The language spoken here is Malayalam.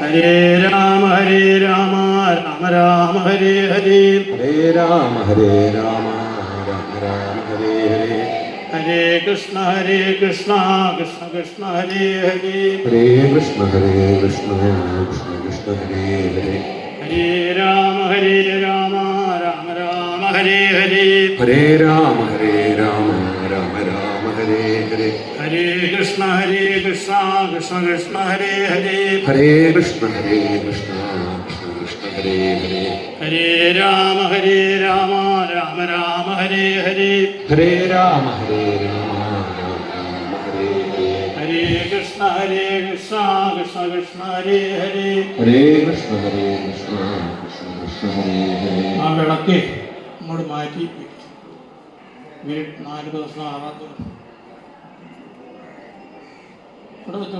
ഹരേ രാമ രാമ രാമ ഹരേ ഹരേ ഹരേ രാമ രാമ രാമ ഹരേ ഹരേ ഹരേ കൃഷ്ണ കൃഷ്ണ കൃഷ്ണ ഹരേ ഹരേ ഹരേ കൃഷ്ണ കൃഷ്ണ കൃഷ്ണ ഹരേ ഹരേ ഹരേ രാമ രാമ രാമ ഹരേ ഹരേ ഹരേ രാമ രാമ രാമ ഹരേ ഹരേ ഹരേ കൃഷ്ണ കൃഷ്ണ കൃഷ്ണ ഹരേ ഹരേ ഹരേ കൃഷ്ണ കൃഷ്ണ കൃഷ്ണ ഹരേ ഹരേ ഹരേ രാമ രാമ രാമ ഹരേ ഹരേ ഹരേ രാമ രാമ ഹരേ ഹരേ ഹരേ കൃഷ്ണ കൃഷ്ണ കൃഷ്ണ ഹരേ ഹരേ ഹരേ കൃഷ്ണ കൃഷ്ണ കൃഷ്ണ ഹരേ ഹരേ. ആ വിളക്ക് അങ്ങോട്ട് മാറ്റി 4 ദിവസം ആവാത്ത ഇവിടെ വെച്ചോ.